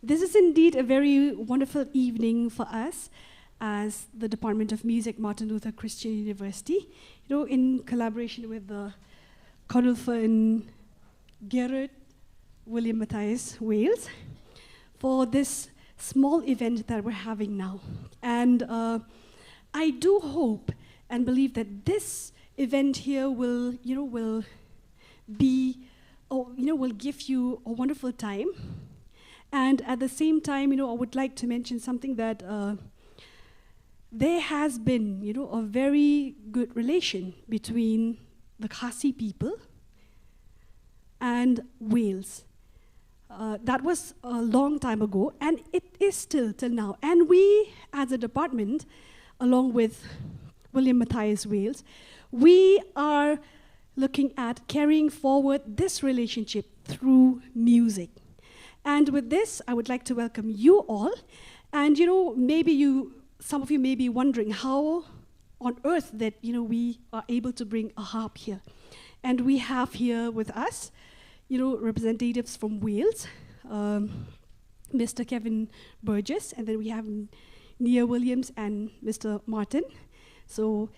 This is indeed a very wonderful evening for us as the Department of Music, Martin Luther Christian University, in collaboration with the Canolfan, Gerdd, William Mathias, Wales, for this small event that we're having now. And I do hope and believe that this event here will give you a wonderful time. And at the same time, I would like to mention something that there has been, a very good relation between the Khasi people and Wales. That was a long time ago, and it is still till now. And we, as a department, along with William Mathias Wales, we are looking at carrying forward this relationship through music. And with this, I would like to welcome you all. And some of you may be wondering how on earth that we are able to bring a harp here. And we have here with us, representatives from Wales, Mr. Cefyn Burgess, and then we have Nia Williams and Mr. Martin. So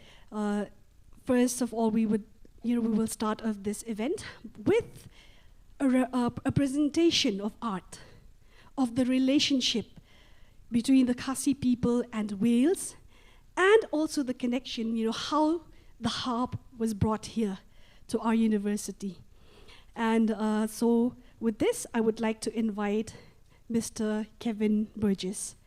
first of all, we will start off this event with a presentation of art, of the relationship between the Khasi people and Wales, and also the connection, how the harp was brought here to our university. And so with this, I would like to invite Mr. Cefyn Burgess.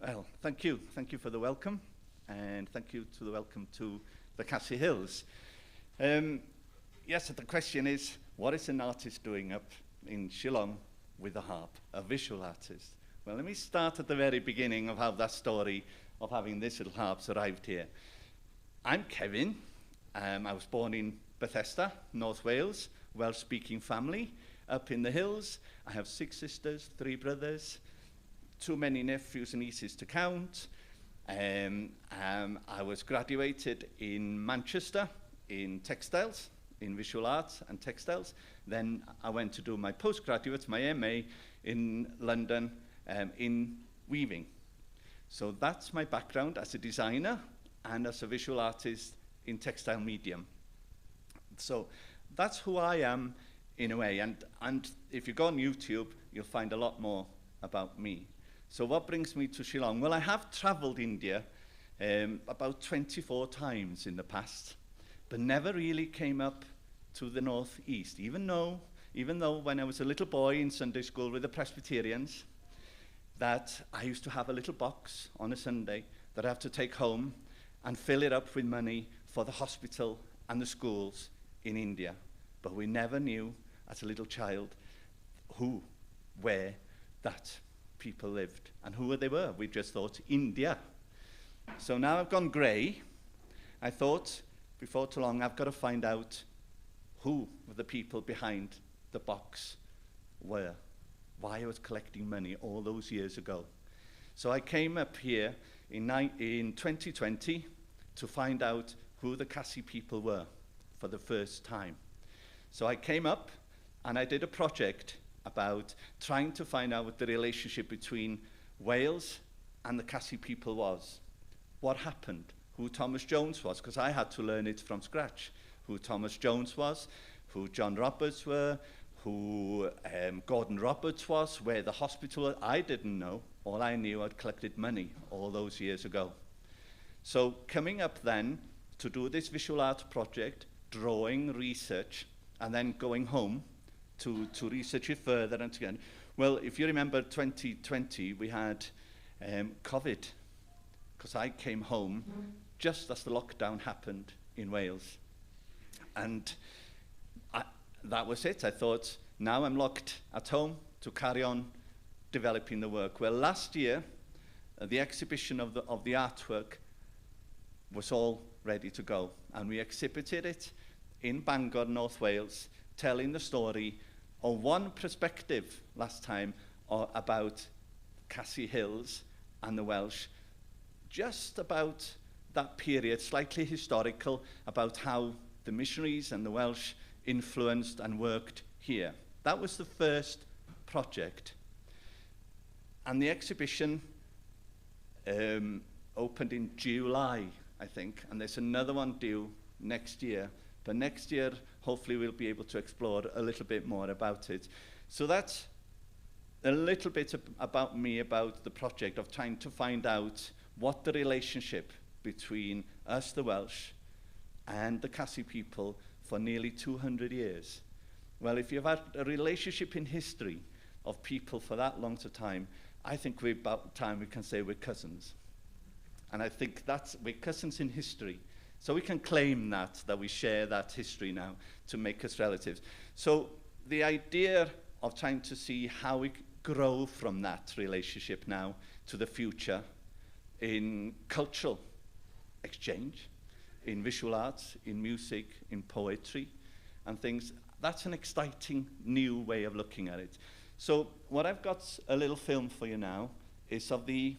Well, thank you. Thank you for the welcome, and thank you to the welcome to the Khasi Hills. Yes, the question is, what is an artist doing up in Shillong with a harp, a visual artist? Well, let me start at the very beginning of how that story of having this little harp's arrived here. I'm Cefyn. I was born in Bethesda, North Wales, Welsh-speaking family, up in the hills. I have 6 sisters, 3 brothers, too many nephews and nieces to count. I was graduated in Manchester in textiles, in visual arts and textiles. Then I went to do my postgraduate, my MA, in London in weaving. So that's my background as a designer and as a visual artist in textile medium. So that's who I am in a way. And if you go on YouTube, you'll find a lot more about me. So what brings me to Shillong? Well, I have traveled India about 24 times in the past, but never really came up to the northeast, even though when I was a little boy in Sunday school with the Presbyterians, that I used to have a little box on a Sunday that I have to take home and fill it up with money for the hospital and the schools in India. But we never knew as a little child where that people lived and who they were. We just thought India. So now I've gone grey. I thought before too long I've got to find out who the people behind the box were, why I was collecting money all those years ago. So I came up here in 2020 to find out who the Khasi people were for the first time. So I came up and I did a project about trying to find out what the relationship between Wales and the Khasi people was. What happened? Who Thomas Jones was, because I had to learn it from scratch. Who Thomas Jones was, who John Roberts were, who Gordon Roberts was, where the hospital was. I didn't know. All I knew, I'd collected money all those years ago. So coming up then to do this visual art project, drawing, research, and then going home to research it further and again. Well, if you remember 2020, we had COVID, because I came home just as the lockdown happened in Wales. And that was it. I thought, now I'm locked at home to carry on developing the work. Well, last year, the exhibition of the artwork was all ready to go. And we exhibited it in Bangor, North Wales, telling the story of one perspective last time about Khasi Hills and the Welsh, just about that period, slightly historical, about how the missionaries and the Welsh influenced and worked here. That was the first project. And the exhibition opened in July, I think, and there's another one due next year. But next year, hopefully we'll be able to explore a little bit more about it. So that's a little bit about me, about the project of trying to find out what the relationship between us, the Welsh, and the Cassie people for nearly 200 years. Well, if you've had a relationship in history of people for that long a time, I think we're about time we can say we're cousins. And I think we're cousins in history. So we can claim that we share that history now to make us relatives. So the idea of trying to see how we grow from that relationship now to the future in cultural exchange, in visual arts, in music, in poetry, and things. That's an exciting new way of looking at it. So what I've got a little film for you now is of the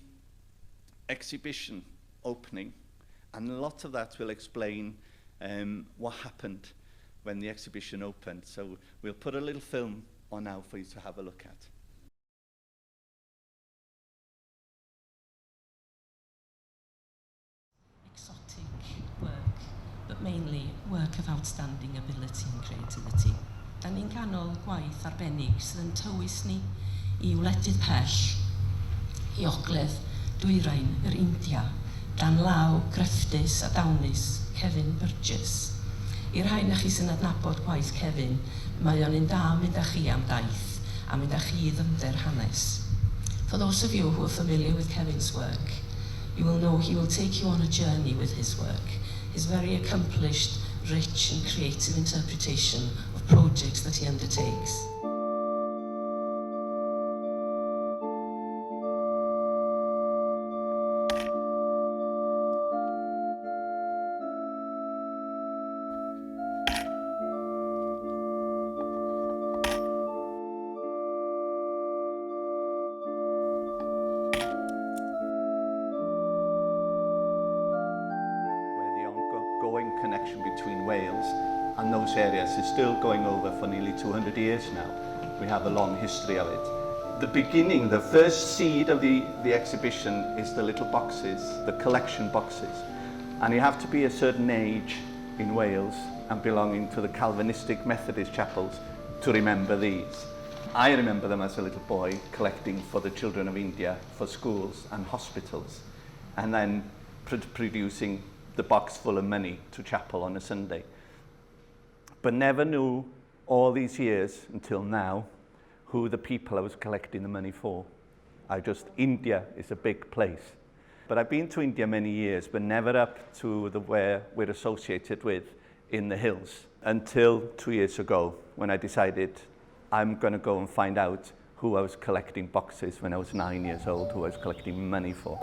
exhibition opening, and a lot of that will explain what happened when the exhibition opened. So we'll put a little film on now for you to have a look at. Exotic work, but mainly work of outstanding ability and creativity. Da ni'n ganol gwaith arbennig sydd yn tywys ni I wledydd pell, I ogledd dwyrain yr India, dan law grefftus a dawnus Cefyn Burgess. I'r rhain â chi sy'n adnabod gwaith Cefyn, mae o'n un da mynd â chi am daith a mynd â chi I ddyfnder hanes. For those of you who are familiar with Cefyn's work, you will know he will take you on a journey with his work, his very accomplished, rich and creative interpretation of projects that he undertakes. Connection between Wales and those areas is still going over for nearly 200 years now. We have a long history of it. The beginning, the first seed of the exhibition is the little boxes, the collection boxes. And you have to be a certain age in Wales and belonging to the Calvinistic Methodist chapels to remember these. I remember them as a little boy collecting for the children of India, for schools and hospitals, and then producing the box full of money to chapel on a Sunday. But never knew all these years until now who the people I was collecting the money for. India is a big place. But I've been to India many years, but never up to where we're associated with in the hills, until 2 years ago when I decided I'm going to go and find out who I was collecting boxes when I was 9 years old, who I was collecting money for.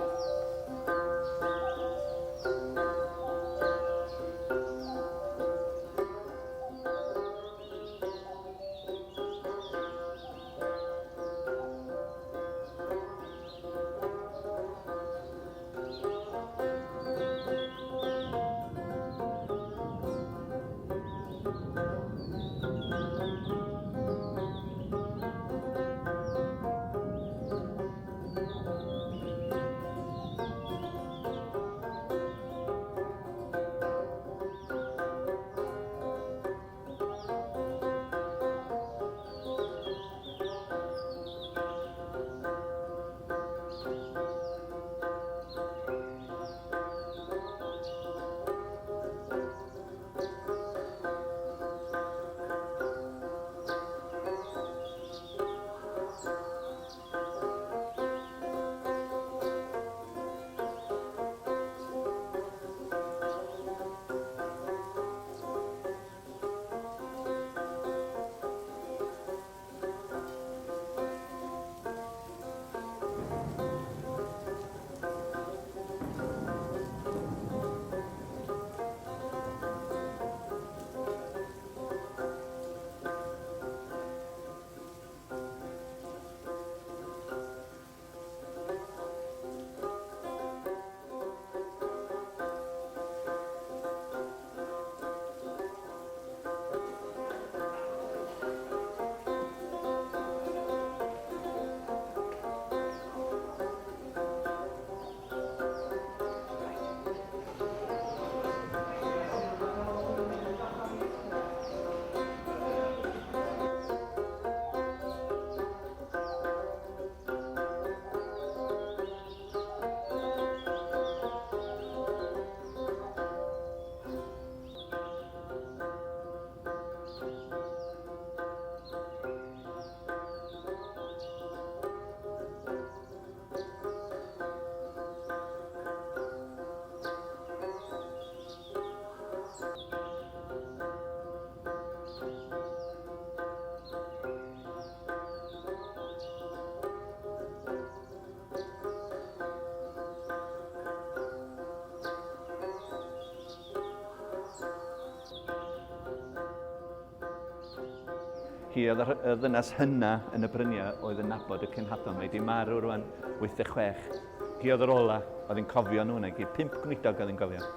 Hi oedd y ddynas hynna yn y bryniau oedd yn nabod y cenhadon. Mae wedi marw rwan 86. Hi oedd yr ola, oedd yn cofio nhw yna, 5 gweinidog oedd yn cofio.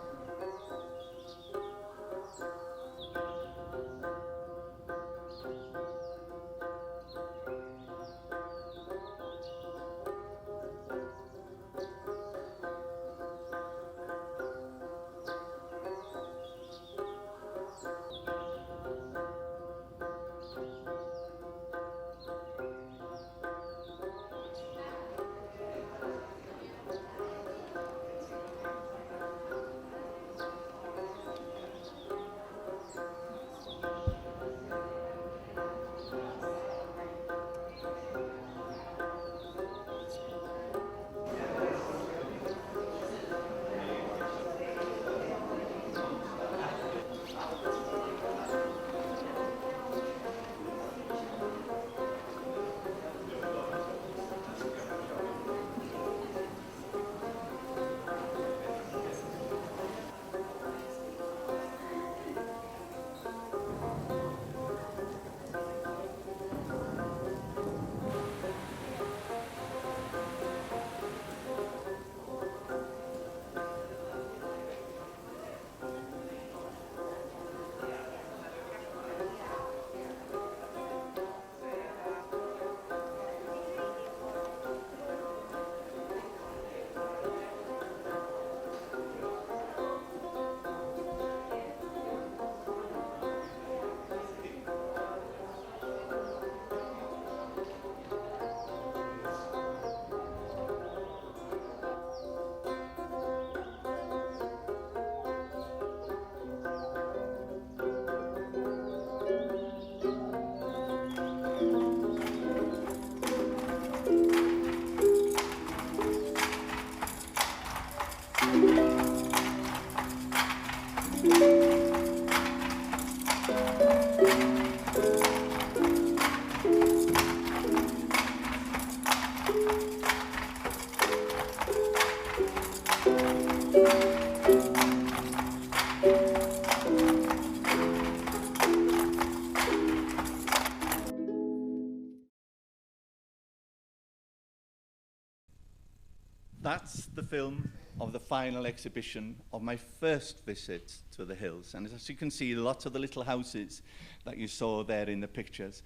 That's the film of the final exhibition of my first visit to the hills. And as you can see, lots of the little houses that you saw there in the pictures,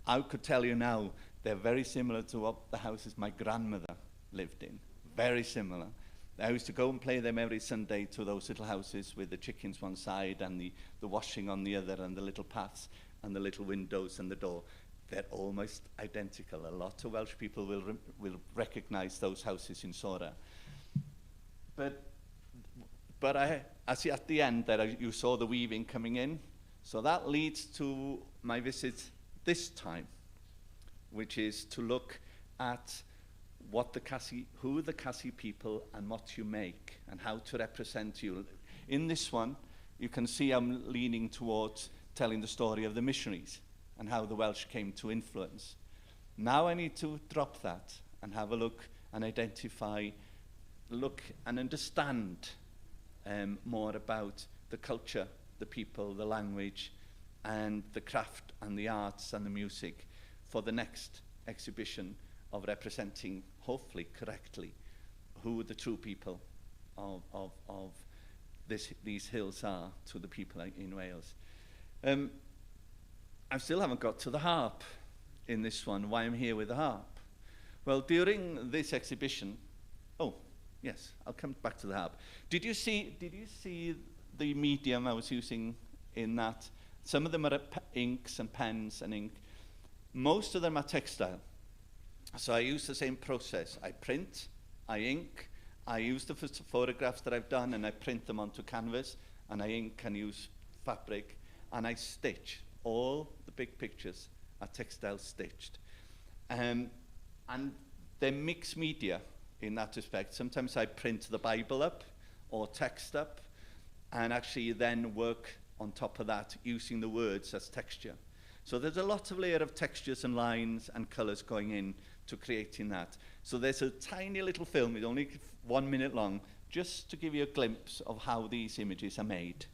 I could tell you now, they're very similar to what the houses my grandmother lived in. Very similar. I used to go and play them every Sunday to those little houses with the chickens one side and the washing on the other and the little paths and the little windows and the door. They're almost identical. A lot of Welsh people will recognise those houses in Sora. But I see at the end that you saw the weaving coming in. So that leads to my visit this time, which is to look at what who the Cassie people and what you make and how to represent you. In this one, you can see I'm leaning towards telling the story of the missionaries and how the Welsh came to influence. Now I need to drop that and have a look and identify, look and understand more about the culture, the people, the language, and the craft and the arts and the music for the next exhibition of representing, hopefully correctly, who the true people of these hills are to the people in Wales. I still haven't got to the harp in this one, why I'm here with the harp. Well, during this exhibition, oh, yes, I'll come back to the harp. Did you see the medium I was using in that? Some of them are inks and pens and ink. Most of them are textile. So I use the same process. I print, I ink, I use the photographs that I've done and I print them onto canvas, and I ink and use fabric, and I stitch. All the big pictures are textile stitched. And they're mixed media in that respect. Sometimes I print the Bible up or text up and actually then work on top of that using the words as texture. So there's a lot of layer of textures and lines and colours going in to creating that. So there's a tiny little film, it's only 1 minute long, just to give you a glimpse of how these images are made.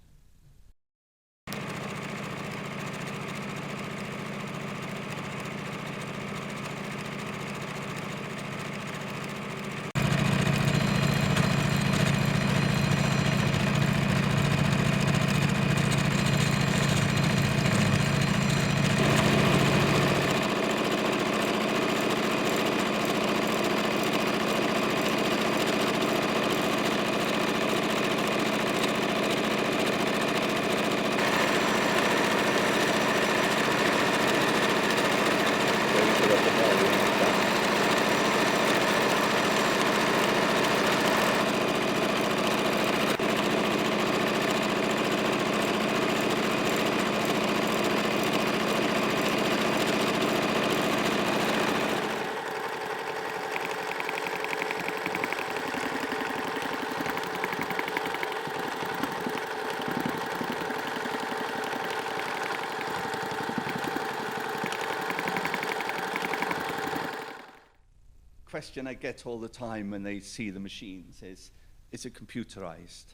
question I get all the time when they see the machines is it computerized?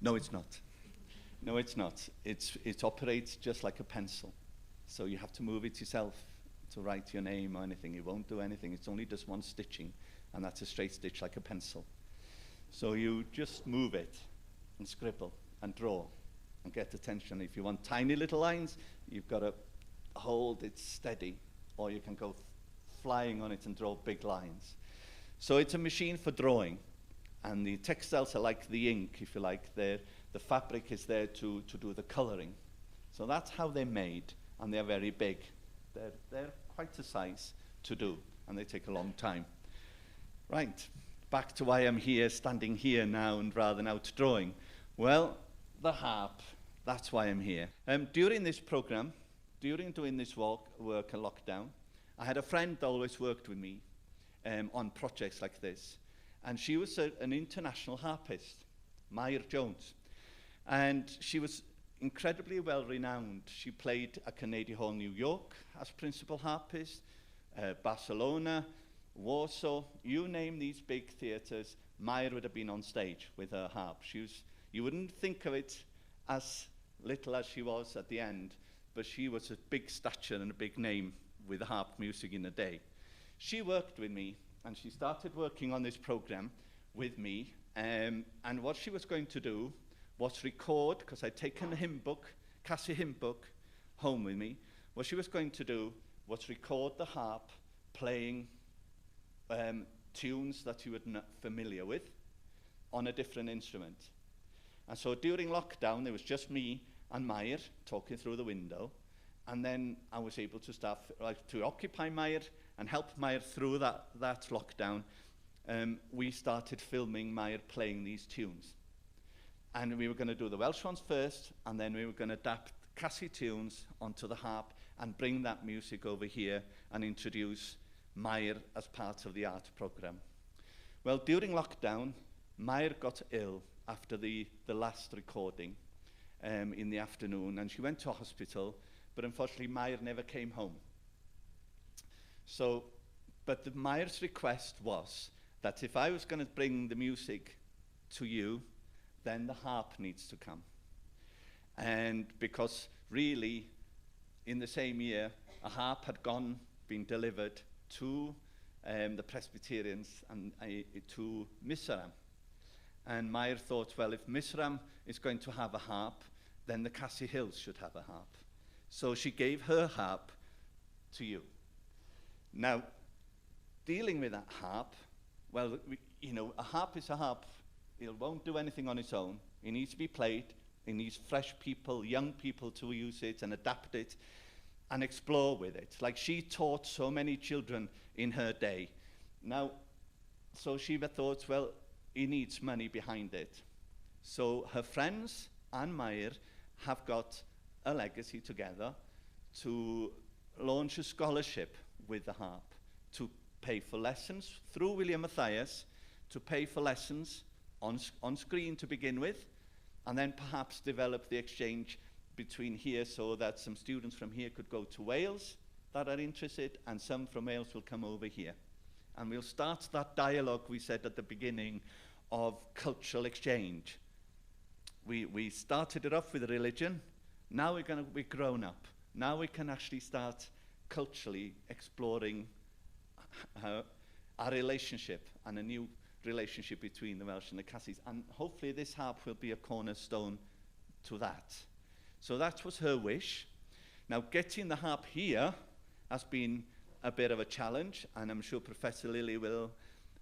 No, it's not. No, it's not. It operates just like a pencil. So you have to move it yourself to write your name or anything. It won't do anything. It's only just one stitching, and that's a straight stitch like a pencil. So you just move it and scribble and draw and get attention. If you want tiny little lines, you've got to hold it steady, or you can go flying on it and draw big lines. So it's a machine for drawing, and the textiles are like the ink, if you like. The fabric is there to do the coloring. So that's how they're made, and they're very big. They're quite a size to do, and they take a long time. Right, back to why I'm here, standing here now, and rather than out drawing. Well, the harp, that's why I'm here. During this program, during doing this work in lockdown, I had a friend that always worked with me on projects like this, and she was an international harpist, Maya Jones, and she was incredibly well renowned. She played at Carnegie Hall, New York as principal harpist, Barcelona, Warsaw, you name these big theatres, Maya would have been on stage with her harp. You wouldn't think of it as little as she was at the end, but she was a big stature and a big name with harp music in a day. She worked with me, and she started working on this program with me, and what she was going to do was record, because I'd taken a hymn book, Cassie hymn book, home with me. What she was going to do was record the harp playing tunes that you were not familiar with on a different instrument. And so during lockdown, there was just me and Maya talking through the window, and then I was able to start to occupy Maya and help Maya through that lockdown. We started filming Maya playing these tunes. And we were going to do the Welsh ones first, and then we were going to adapt Cassie tunes onto the harp and bring that music over here and introduce Maya as part of the art program. Well, during lockdown, Maya got ill after the last recording in the afternoon, and she went to a hospital, but unfortunately Maya never came home. So, but Maya's request was that if I was going to bring the music to you, then the harp needs to come. And because really, in the same year, a harp had been delivered to the Presbyterians and to Misram. And Maya thought, well, if Misram is going to have a harp, then the Cassie Hills should have a harp. So she gave her harp to you. Now, dealing with that harp, well, a harp is a harp. It won't do anything on its own. It needs to be played. It needs fresh people, young people to use it and adapt it and explore with it. Like she taught so many children in her day. Now, so she thought, well, it needs money behind it. So her friends and Maya have got a legacy together to launch a scholarship with the harp, to pay for lessons through William Mathias, to pay for lessons on screen to begin with, and then perhaps develop the exchange between here so that some students from here could go to Wales that are interested, and some from Wales will come over here. And we'll start that dialogue we said at the beginning of cultural exchange. We started it off with religion. Now we're grown up. Now we can actually start culturally exploring our relationship and a new relationship between the Welsh and the Cassies. And hopefully this harp will be a cornerstone to that. So that was her wish. Now getting the harp here has been a bit of a challenge, and I'm sure Professor Lily will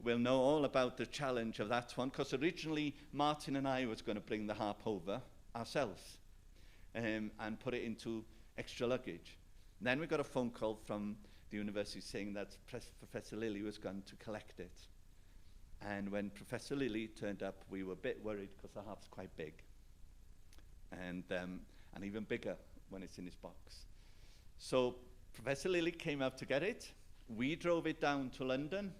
know all about the challenge of that one, because originally Martin and I was going to bring the harp over ourselves and put it into extra luggage. Then we got a phone call from the university saying that Professor Lily was going to collect it. And when Professor Lily turned up, we were a bit worried because the harp's quite big, and even bigger when it's in his box. So Professor Lily came out to get it. We drove it down to London,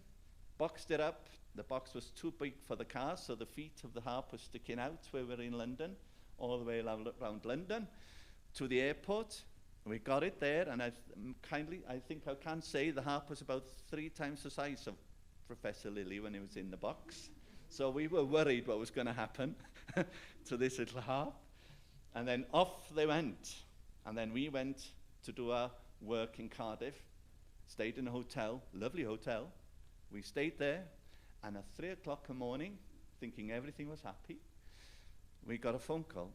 boxed it up. The box was too big for the car, so the feet of the harp were sticking out where we were in London, all the way around London to the airport. We got it there, and I think I can say the harp was about 3 times the size of Professor Lily when he was in the box. So we were worried what was going to happen to this little harp. And then off they went. And then we went to do our work in Cardiff, stayed in a hotel, lovely hotel. We stayed there, and at 3 o'clock in the morning, thinking everything was happy, we got a phone call.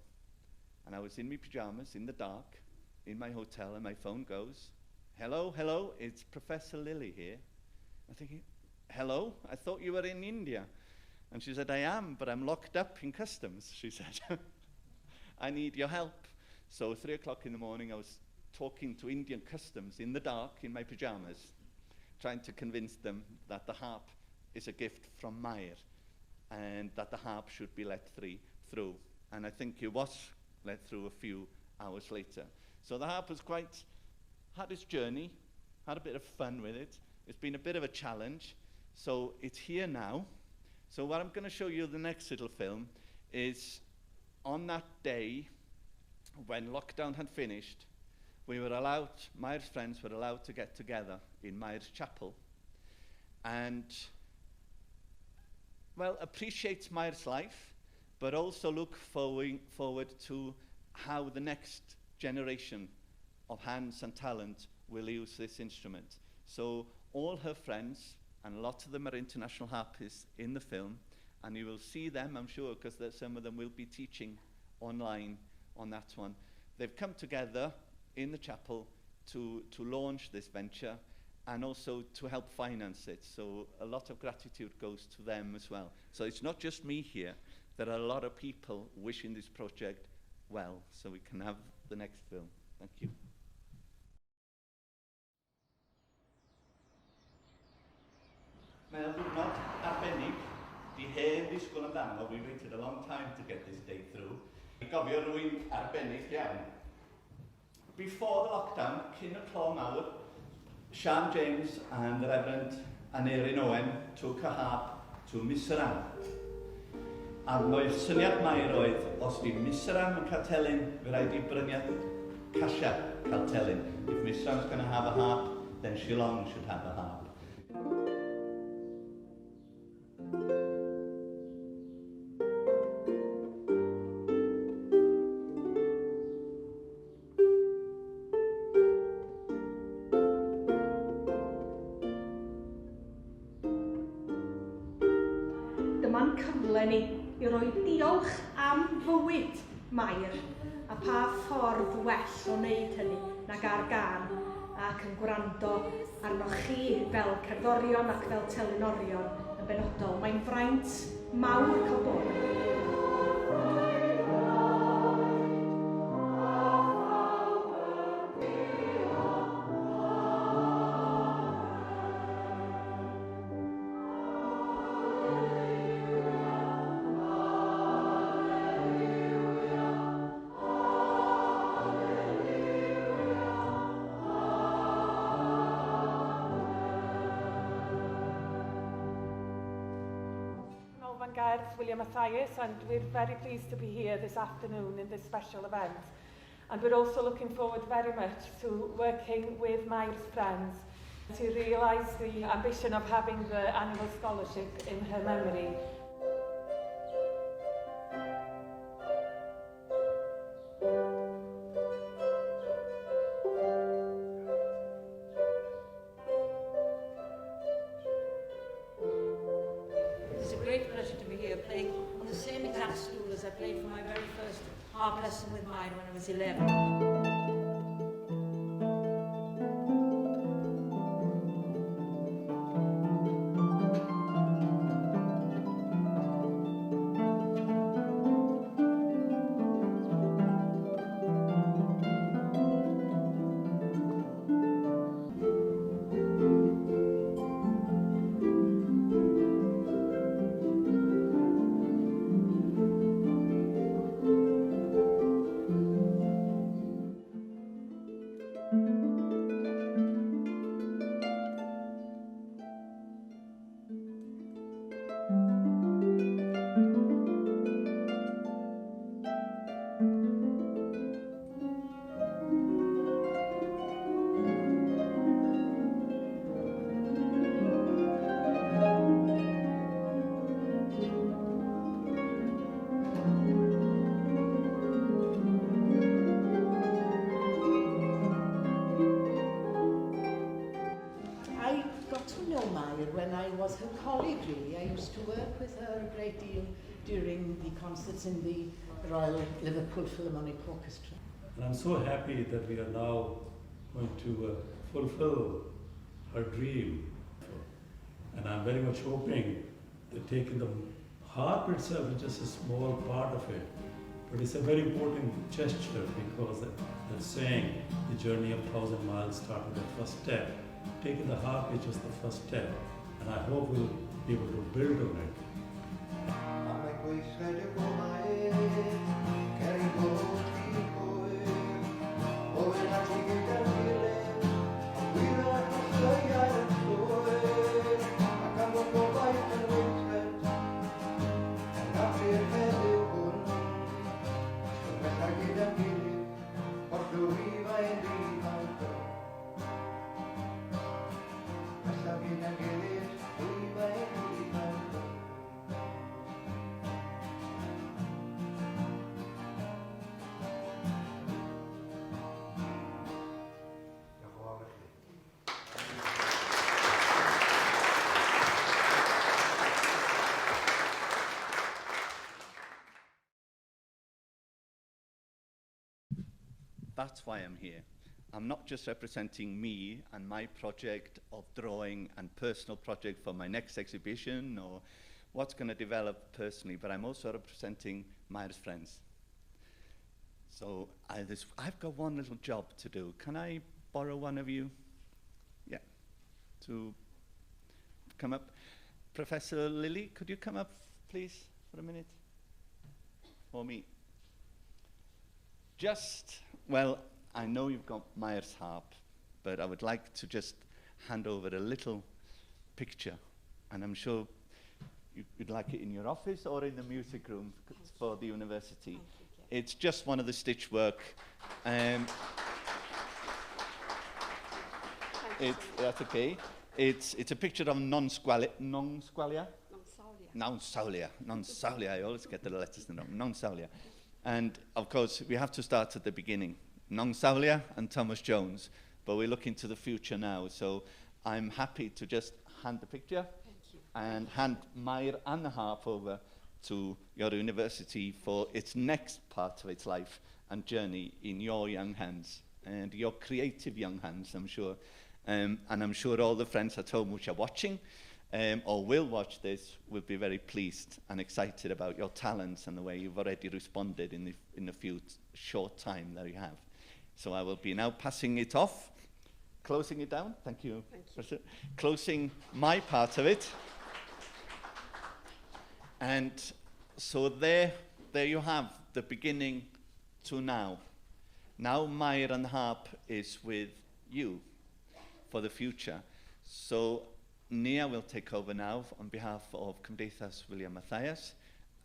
And I was in my pajamas, in the dark, in my hotel, and my phone goes, hello, hello, it's Professor Lily here. I'm thinking, hello? I thought you were in India. And she said, I am, but I'm locked up in customs, she said. I need your help. So 3 o'clock in the morning, I was talking to Indian customs in the dark, in my pajamas, trying to convince them that the harp is a gift from Mair, and that the harp should be let through. And I think it was let through a few hours later. So the harp was had its journey, had a bit of fun with it. It's been a bit of a challenge. So it's here now. So what I'm going to show you the next little film is on that day when lockdown had finished, we were allowed, Mair's friends were allowed to get together in Mair's chapel and, well, appreciate Mair's life, but also look forward to how the next generation of hands and talent will use this instrument. So all her friends, and a lot of them are international harpists in the film, and you will see them, I'm sure, because some of them will be teaching online on that one. They've come together in the chapel to launch this venture and also to help finance it. So a lot of gratitude goes to them as well. So it's not just me here. There are a lot of people wishing this project well, so we can have the next film. Thank you. Mae'r diwrnod arbennig, di hen ddisgwyl amdano, we waited a long time to get this day through. I gofio rwy'n arbennig iawn. Before the lockdown, cyn y clo mawr, Sian James and the Reverend Aneurin Owen took a harp to Miseram. A mae'r syniad Mair oedd, os di Miseram yn cael telyn, fe rhaid i bryniad Kasia cael telyn. If Miseram's going to have a harp, then Shillong should have a harp. Dyma'n cyfle ni i roi diolch am fywyd Mair a pa ffordd well o wneud hynny nag ar gân ac yn gwrando arnoch chi fel cerddorion ac fel telenorion yn benodol. Mae'n fraint mawr cael bod. Gerdd, William Mathias, and we're very pleased to be here this afternoon in this special event. And we're also looking forward very much to working with Mair's friends to realise the ambition of having the annual scholarship in her memory. Playing on the same exact stool as I played for my very first harp lesson with Mair when I was 11. was her colleague, really. I used to work with her a great deal during the concerts in the Royal Liverpool Philharmonic Orchestra. And I'm so happy that we are now going to fulfill her dream. And I'm very much hoping that taking the harp itself is just a small part of it. But it's a very important gesture because they're saying the journey of 1,000 miles started with the first step. Taking the harp is just the first step. And I hope we'll be able to build on it. That's why I'm here. I'm not just representing me and my project of drawing and personal project for my next exhibition or what's going to develop personally, but I'm also representing Mair's friends. So I've got one little job to do. Can I borrow one of you? Yeah, to come up. Professor Lily, could you come up, please, for a minute? For me. Well, I know you've got Mair's harp, but I would like to just hand over a little picture, and I'm sure you'd like it in your office or in the music room for the university. It's just one of the stitch work. That's okay. It's a picture of non-squalia. I always get the letters wrong. Non-squalia. And of course, we have to start at the beginning. Non-Saulia and Thomas Jones, but we're looking to the future now. So I'm happy to just hand the picture and hand Mair and the harp over to your university for its next part of its life and journey in your young hands and your creative young hands, I'm sure. And I'm sure all the friends at home which are watching or will watch this will be very pleased and excited about your talents and the way you've already responded in the few short time that you have. So I will be now passing it off, closing it down. Thank you. Closing my part of it. And so there you have the beginning to now. Now Mair and the harp is with you for the future. So Nia will take over now on behalf of Cymdeithas William Mathias,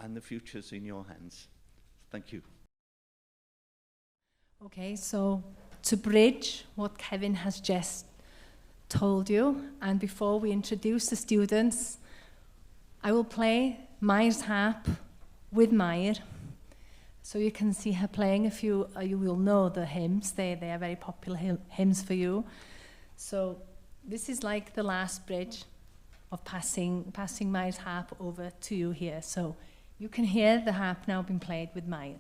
and the future's in your hands. Thank you. Okay, so to bridge what Cefyn has just told you, and before we introduce the students, I will play Mair's harp with Mair. So you can see her playing a few, you will know the hymns, they are very popular hymns for you. So this is like the last bridge of passing Mair's harp over to you here. So you can hear the harp now being played with Mair.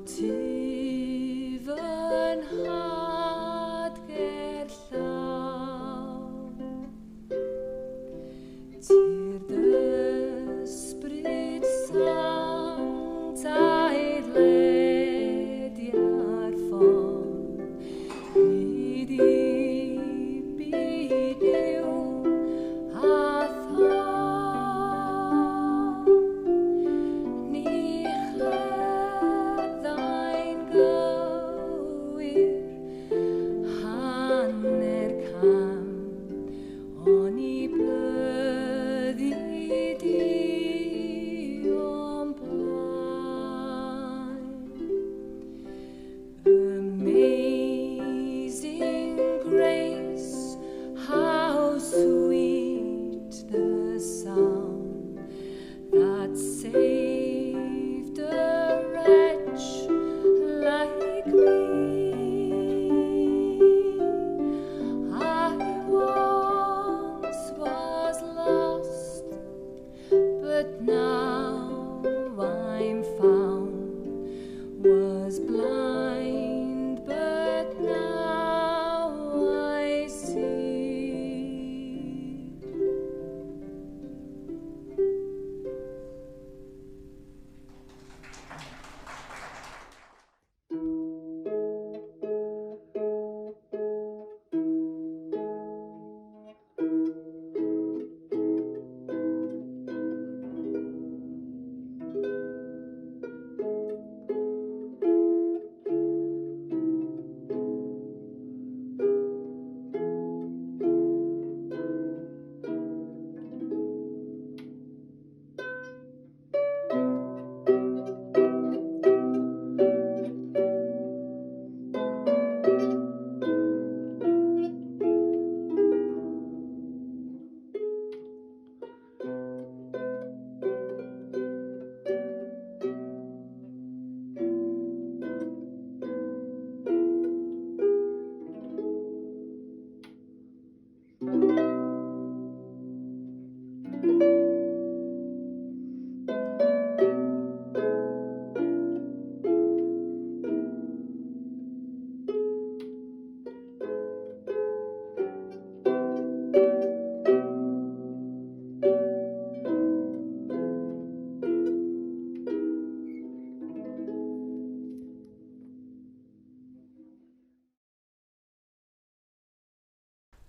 Cefyn had gerllaw Tir d'ysbryd sant a'i lediarfon Byd I byd yw a tho Ni chleddau'n gywir hanner cam O'n I byddi di o'n blaen Amazing grace, how sweet the sound that saved a wretch like me. I once was lost, but now I'm found. Was blind, but now I see.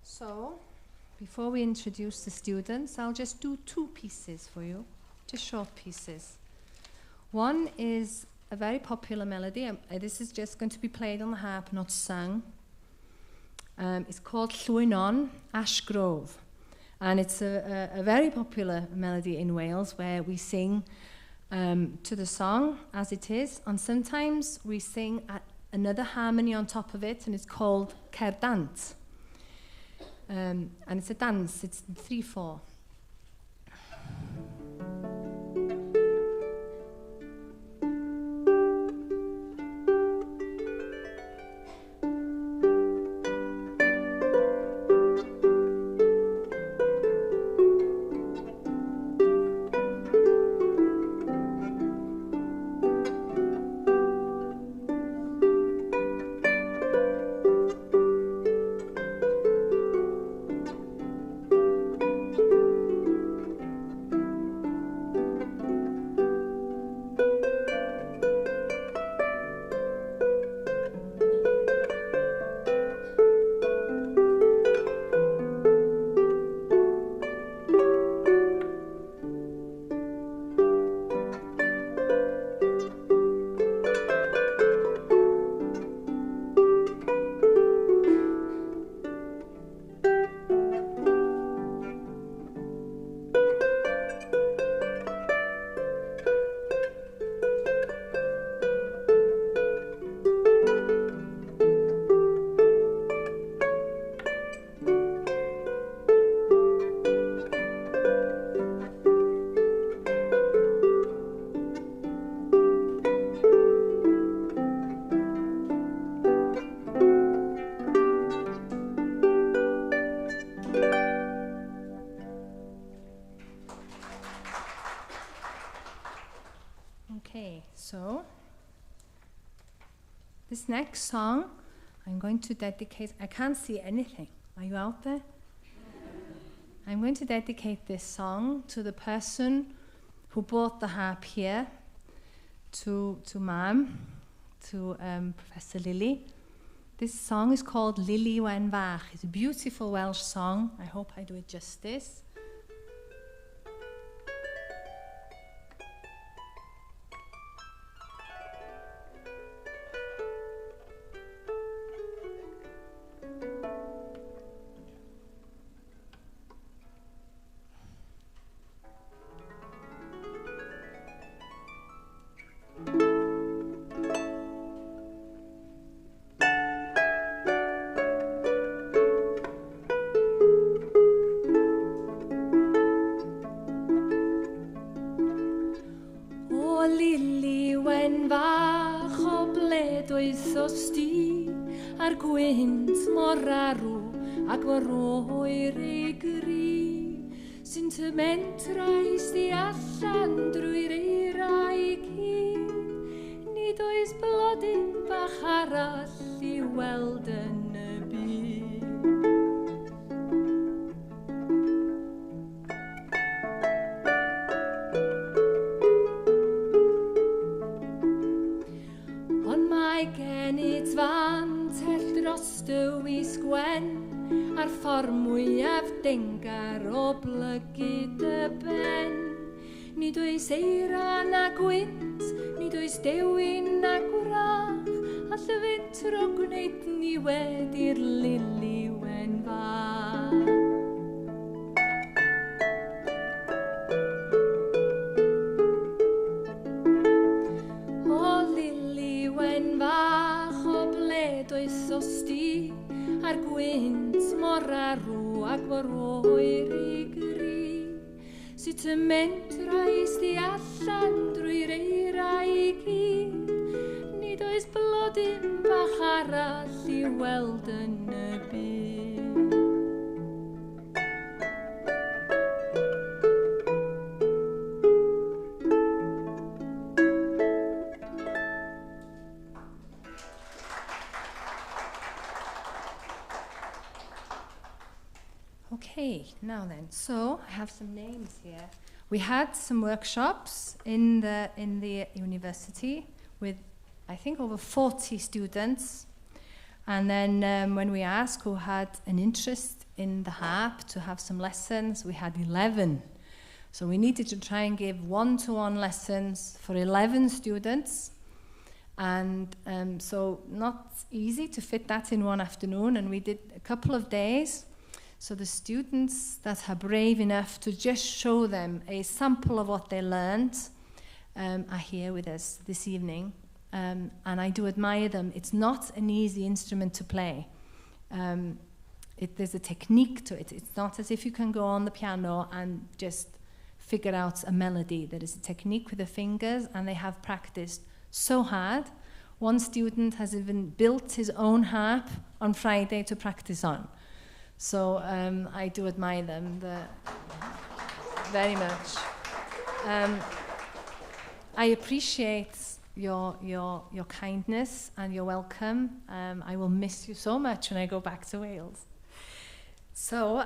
So, before we introduce the students, I'll just do two pieces for you, just short pieces. One is a very popular melody. This is just going to be played on the harp, not sung. It's called S.O.U.N.D, Ash Grove. And it's a very popular melody in Wales where we sing to the song as it is, and sometimes we sing another harmony on top of it, and it's called Gerdd. And it's a dance, it's 3/4. This next song, I'm going to dedicate, I can't see anything. Are you out there? I'm going to dedicate this song to the person who brought the harp here, to Mam, to Professor Lily. This song is called Lily Wen Fach. It's a beautiful Welsh song. I hope I do it justice. S.O.U.N.D ar gwynt mor arw ac mor oer ei gri sy'n tymentrais di allan drwy'r eira i gyd nid oes blodyn bach arall i weld yn y byd. Dros dywys gwen a'r ffordd mwyaf dengar o blygu dy ben. Nid oes eira na gwynt, nid oes dewin na gwrach, a llyfynt ro gwneud ni wedi'r Lily Wen Fach. O Lily Wen Fach, o ble does S.O.U.N.D ar gwynt mor arw ac mor oer i gri sy'n tymentrais di allan drwy'r eira i gyd nid oes blodyn bach arall i weld yn y byd. Okay, now then, so I have some names here. We had some workshops in the university with, I think, over 40 students. And then when we asked who had an interest in the harp to have some lessons, we had 11. So we needed to try and give one-to-one lessons for 11 students. And so not easy to fit that in one afternoon, and we did a couple of days. So the students that are brave enough to just show them a sample of what they learned are here with us this evening. And I do admire them. It's not an easy instrument to play. There's a technique to it. It's not as if you can go on the piano and just figure out a melody. There is a technique with the fingers, and they have practiced so hard. One student has even built his own harp on Friday to practice on. So I do admire them very much. I appreciate your kindness and your welcome. I will miss you so much when I go back to Wales. So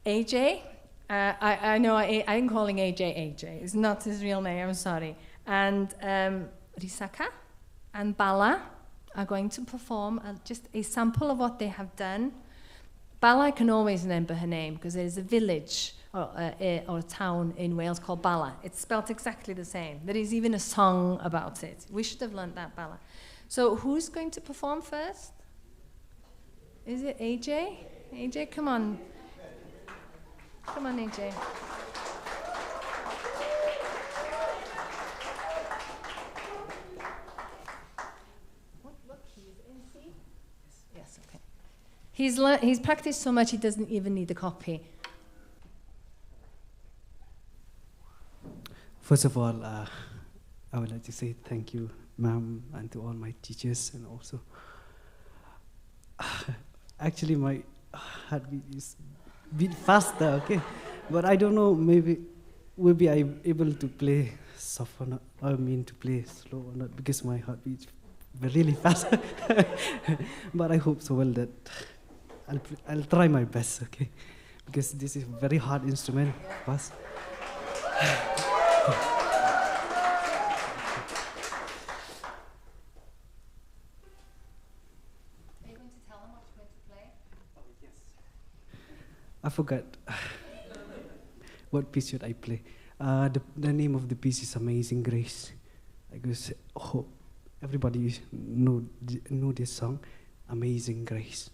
AJ, I know I'm calling AJ. It's not his real name, I'm sorry. And Risaka and Bala are going to perform just a sample of what they have done. Bala, I can always remember her name because there's a village or a town in Wales called Bala. It's spelt exactly the same. There is even a song about it. We should have learned that, Bala. So who's going to perform first? Is it AJ? AJ, come on. Come on, AJ. What key is it? In C? Yes, okay. He's practiced so much he doesn't even need a copy. First of all, I would like to say thank you, ma'am, and to all my teachers, and also, actually my heartbeat is beat faster, okay? But I don't know, maybe I'm able to play soft or not, I mean to play slow or not, because my heartbeat is really fast. But I hope so well that I'll try my best, okay? Because this is a very hard instrument. Bass. I forgot what piece should I play. The name of the piece is Amazing Grace. I guess hope everybody know this song, Amazing Grace.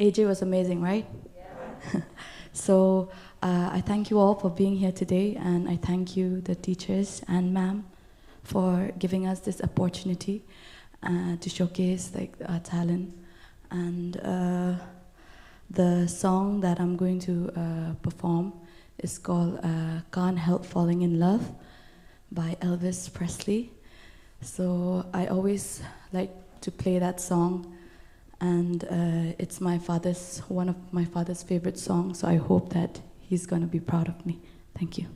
AJ was amazing, right? Yeah. So I thank you all for being here today, and I thank you, the teachers and ma'am, for giving us this opportunity to showcase our talent. And the song that I'm going to perform is called Can't Help Falling in Love by Elvis Presley. So I always like to play that song, and it's one of my father's favorite songs, so I hope that he's going to be proud of me. Thank you.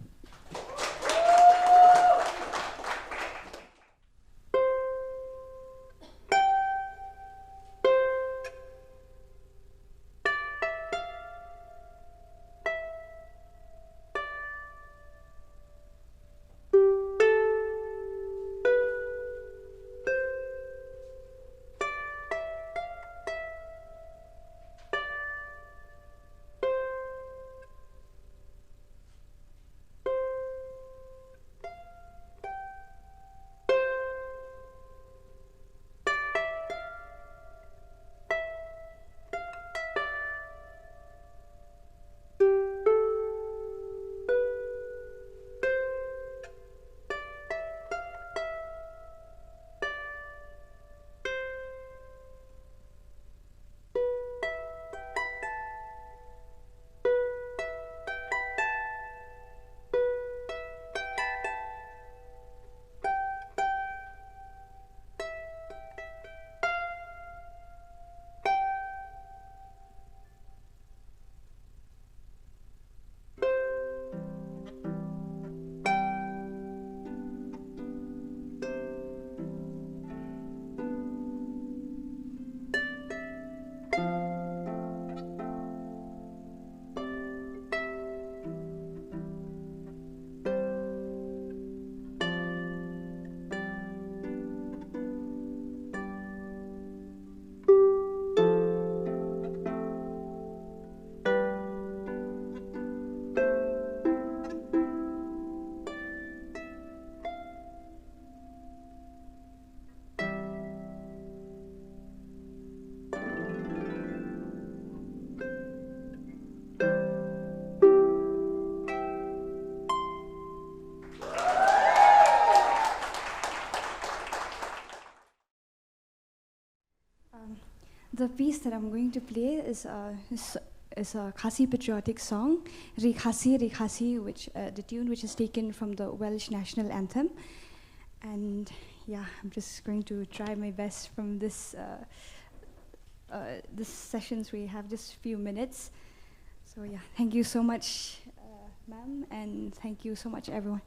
The piece that I'm going to play is a Khasi patriotic song, Ri Khasi, which the tune which is taken from the Welsh national anthem. And yeah, I'm just going to try my best from this sessions. We have just a few minutes. So yeah, thank you so much, ma'am, and thank you so much, everyone.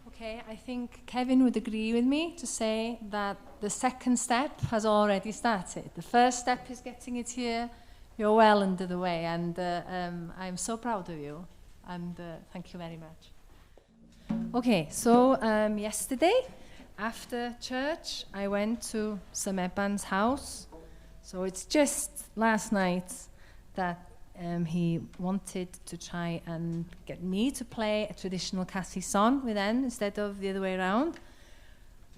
Okay, I think Kevin would agree with me to say that the second step has already started. The first step is getting it here. You're well under the way, and I'm so proud of you, and thank you very much. Okay, so yesterday, after church, I went to Sameban's house. So it's just last night that he wanted to try and get me to play a traditional Khasi song with N instead of the other way around.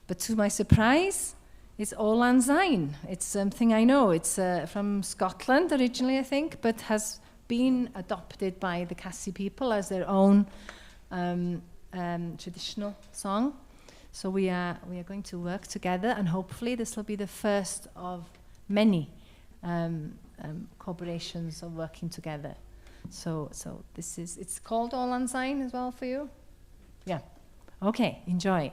But to my surprise, it's organised. It's something I know. It's from Scotland originally, I think, but has been adopted by the Khasi people as their own traditional song. So we are going to work together, and hopefully this will be the first of many collaborations of working together. So this is, it's called organised as well for you? Yeah. Okay, enjoy.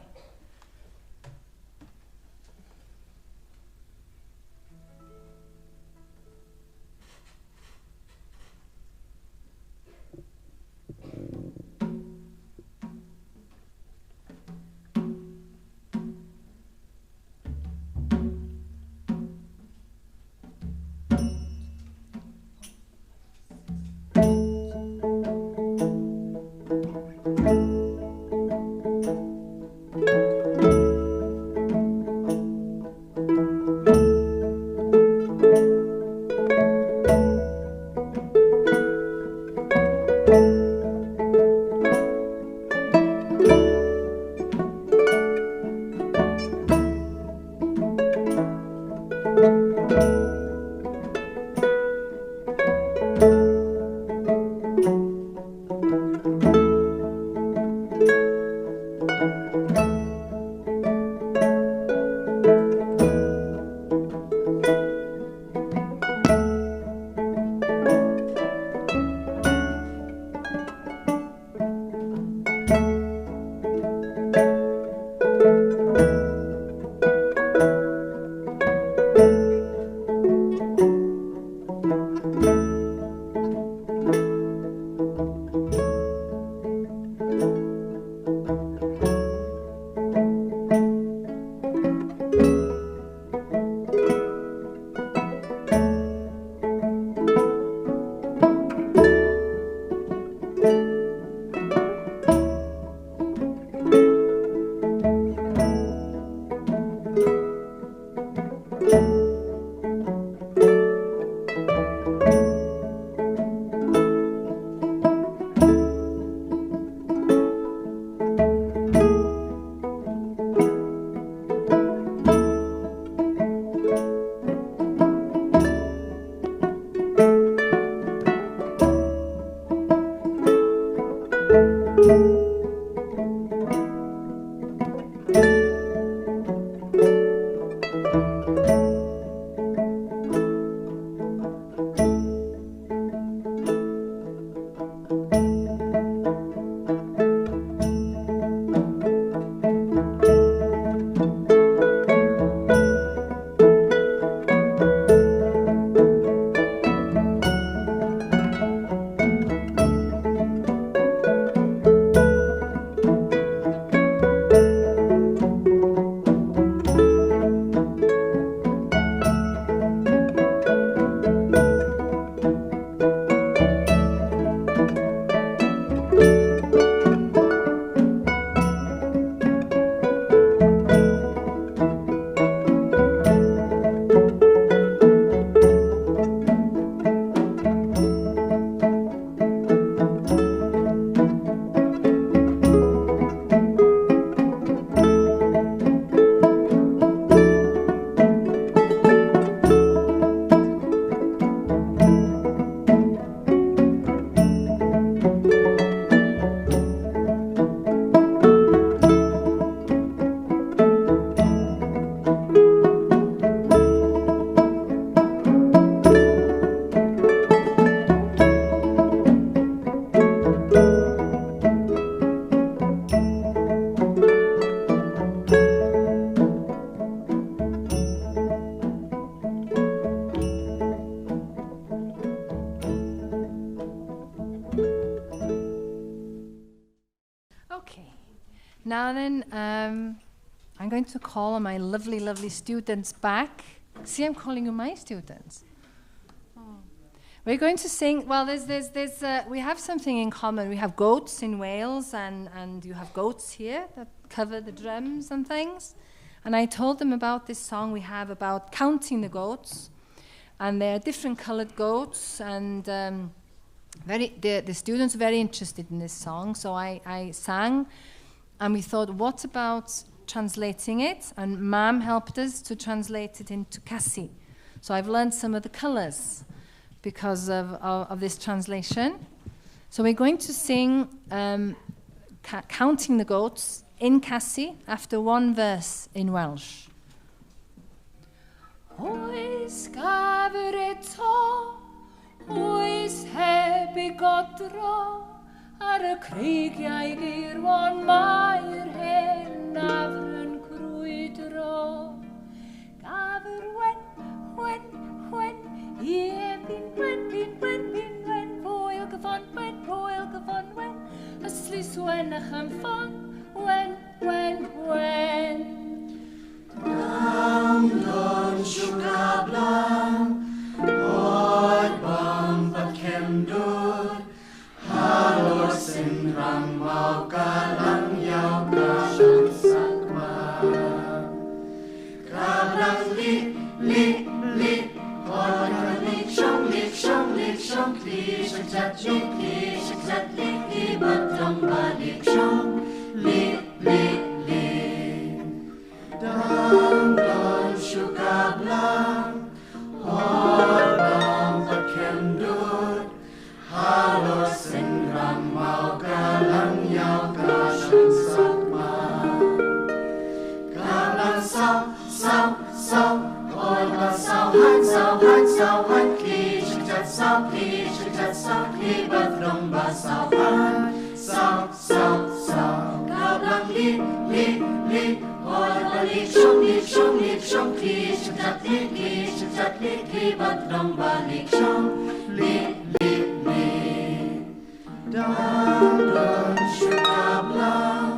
Now then, I'm going to call on my lovely, lovely students back. See, I'm calling you my students. Oh. We're going to sing, well, we have something in common. We have goats in Wales, and you have goats here that cover the drums and things. And I told them about this song we have about counting the goats. And they're different colored goats, and the students are very interested in this song. So I sang, and we thought, what about translating it? And Ma'am helped us to translate it into Kasi. So I've learned some of the colors because of this translation. So we're going to sing Counting the Goats in Kasi after one verse in Welsh. Oes gafr eto, oes heb I godro, ar y creigiau geirwon mae'r hen afr yn crwydro. Gafr wen, wen, pwyl gyfon wen, yslis wen a chamfon, wen. Down don siwgablan, oed bam pat cemdwr, halwr sy'n rhan maw galang iaw gasion sagma. Gablan li, oed gan lig siong, li, sy'n zat li, badrong ba lig siong, li. Down don siwgablan, oed bam pat cemdwr, halwr sy'n rhan maw galang iaw gasion sagma. Gablan saw, oed bam saw han, cli, sy'n zat saw, cli, badrong ba saw han, saw. Gablan li, oed bam lig siong, cli, sy'n zat li, badrong ba lig siong, li. Down don siwgablan,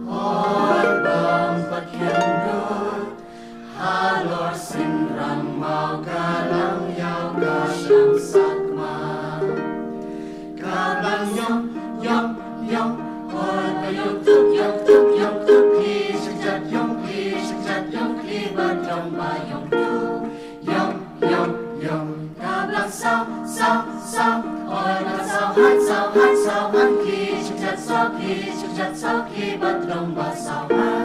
oed bam pat cemdwr, halwr sy'n rhan maw galang iaw gasion sagma. Gablan yong, oed bam yong tuk, cli, sy'n zat yong, cli, badrong ba yong tuk, yong. Gablan saw, oed bam saw han, cli, sy'n zat saw, cli, badrong ba saw han.